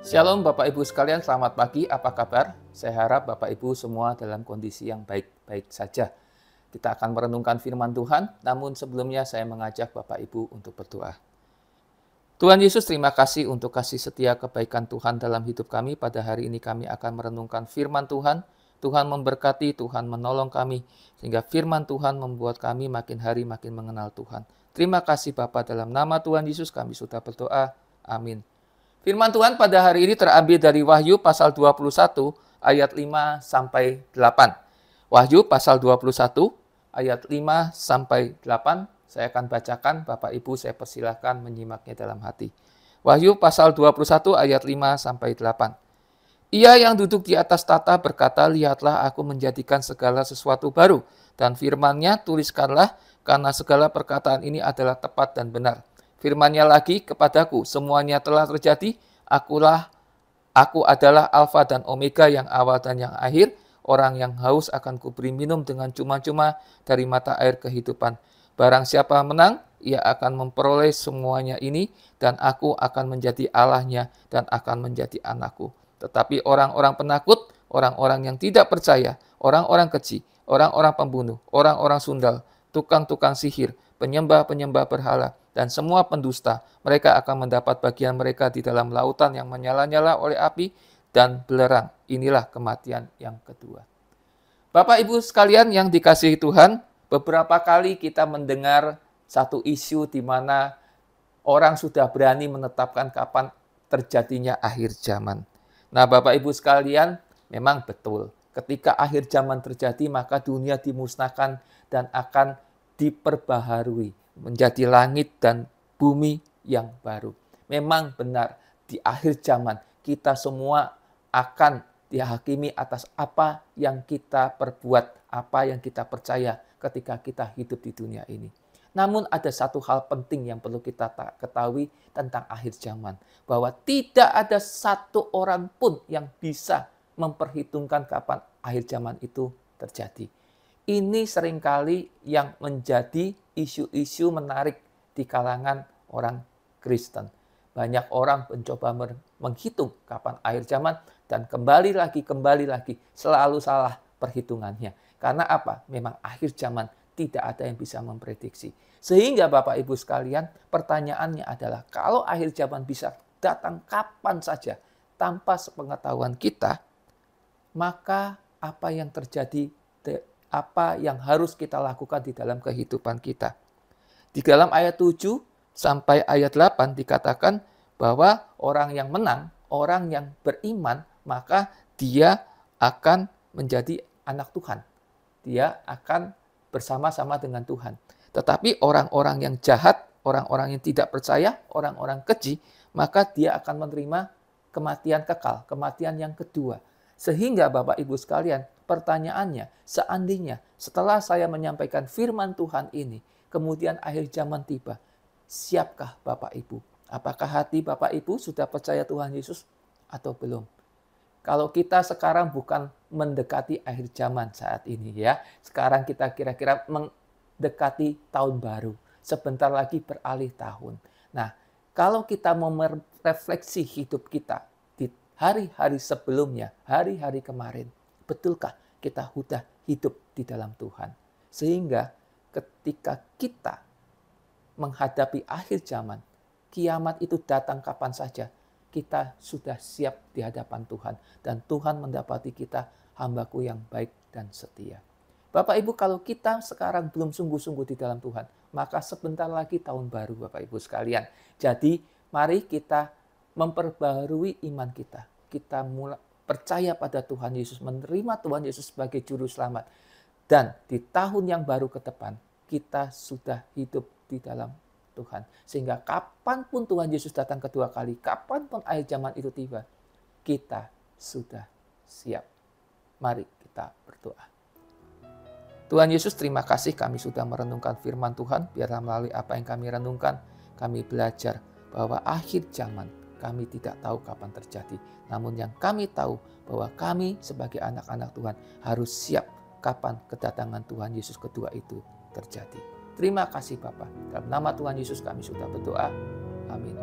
Shalom Bapak Ibu sekalian, selamat pagi, apa kabar? Saya harap Bapak Ibu semua dalam kondisi yang baik-baik saja. Kita akan merenungkan firman Tuhan, namun sebelumnya saya mengajak Bapak Ibu untuk berdoa. Tuhan Yesus, terima kasih untuk kasih setia kebaikan Tuhan dalam hidup kami. Pada hari ini kami akan merenungkan firman Tuhan. Tuhan memberkati, Tuhan menolong kami, sehingga firman Tuhan membuat kami makin hari makin mengenal Tuhan. Terima kasih Bapa, dalam nama Tuhan Yesus kami sudah berdoa. Amin. Firman Tuhan pada hari ini terambil dari Wahyu pasal 21 ayat 5 sampai 8. Wahyu pasal 21 ayat 5 sampai 8. Saya akan bacakan, Bapak Ibu saya persilahkan menyimaknya dalam hati. Wahyu pasal 21 ayat 5 sampai 8. Ia yang duduk di atas tahta berkata, lihatlah aku menjadikan segala sesuatu baru. Dan firman-Nya tuliskanlah, karena segala perkataan ini adalah tepat dan benar. Firman-Nya lagi kepadaku, semuanya telah terjadi, aku adalah Alfa dan Omega, yang awal dan yang akhir. Orang yang haus akan kuberi minum dengan cuma-cuma dari mata air kehidupan. Barang siapa menang, ia akan memperoleh semuanya ini, dan aku akan menjadi Allahnya dan akan menjadi anakku. Tetapi orang-orang penakut, orang-orang yang tidak percaya, orang-orang keji, orang-orang pembunuh, orang-orang sundal, tukang-tukang sihir, penyembah-penyembah berhala, dan semua pendusta, mereka akan mendapat bagian mereka di dalam lautan yang menyala-nyala oleh api dan belerang. Inilah kematian yang kedua. Bapak Ibu sekalian yang dikasihi Tuhan, beberapa kali kita mendengar satu isu di mana orang sudah berani menetapkan kapan terjadinya akhir zaman. Nah, Bapak Ibu sekalian, memang betul. Ketika akhir zaman terjadi, maka dunia dimusnahkan dan akan diperbaharui menjadi langit dan bumi yang baru. Memang benar, di akhir zaman kita semua akan dihakimi atas apa yang kita perbuat, apa yang kita percaya ketika kita hidup di dunia ini. Namun ada satu hal penting yang perlu kita ketahui tentang akhir zaman. Bahwa tidak ada satu orang pun yang bisa memperhitungkan kapan akhir zaman itu terjadi. Ini seringkali yang menjadi isu-isu menarik di kalangan orang Kristen. Banyak orang mencoba menghitung kapan akhir zaman dan kembali lagi, selalu salah perhitungannya. Karena apa? Memang akhir zaman tidak ada yang bisa memprediksi. Sehingga Bapak Ibu sekalian, pertanyaannya adalah kalau akhir zaman bisa datang kapan saja tanpa sepengetahuan kita, maka apa yang terjadi, apa yang harus kita lakukan di dalam kehidupan kita. Di dalam ayat 7 sampai ayat 8 dikatakan bahwa orang yang menang, orang yang beriman, maka dia akan menjadi anak Tuhan. Dia akan bersama-sama dengan Tuhan. Tetapi orang-orang yang jahat, orang-orang yang tidak percaya, orang-orang keji, maka dia akan menerima kematian kekal, kematian yang kedua. Sehingga Bapak Ibu sekalian, pertanyaannya, seandainya setelah saya menyampaikan firman Tuhan ini, kemudian akhir zaman tiba, siapkah Bapak Ibu? Apakah hati Bapak Ibu sudah percaya Tuhan Yesus atau belum? Kalau kita sekarang bukan mendekati akhir zaman saat ini ya. Sekarang kita kira-kira mendekati tahun baru. Sebentar lagi beralih tahun. Nah, kalau kita mau merefleksi hidup kita di hari-hari sebelumnya, hari-hari kemarin, betulkah kita sudah hidup di dalam Tuhan? Sehingga ketika kita menghadapi akhir zaman, kiamat itu datang kapan saja, kita sudah siap di hadapan Tuhan. Dan Tuhan mendapati kita hambaku yang baik dan setia. Bapak Ibu, kalau kita sekarang belum sungguh-sungguh di dalam Tuhan, maka sebentar lagi tahun baru Bapak Ibu sekalian. Jadi mari kita memperbarui iman kita. Kita mulai percaya pada Tuhan Yesus, menerima Tuhan Yesus sebagai juru selamat. Dan di tahun yang baru ke depan, kita sudah hidup di dalam Tuhan. Sehingga kapanpun Tuhan Yesus datang kedua kali, kapanpun akhir zaman itu tiba, kita sudah siap. Mari kita berdoa. Tuhan Yesus, terima kasih kami sudah merenungkan firman Tuhan. Biarlah melalui apa yang kami renungkan, kami belajar bahwa akhir zaman kami tidak tahu kapan terjadi. Namun yang kami tahu bahwa kami sebagai anak-anak Tuhan harus siap kapan kedatangan Tuhan Yesus kedua itu terjadi. Terima kasih Bapa. Dalam nama Tuhan Yesus kami sudah berdoa. Amin.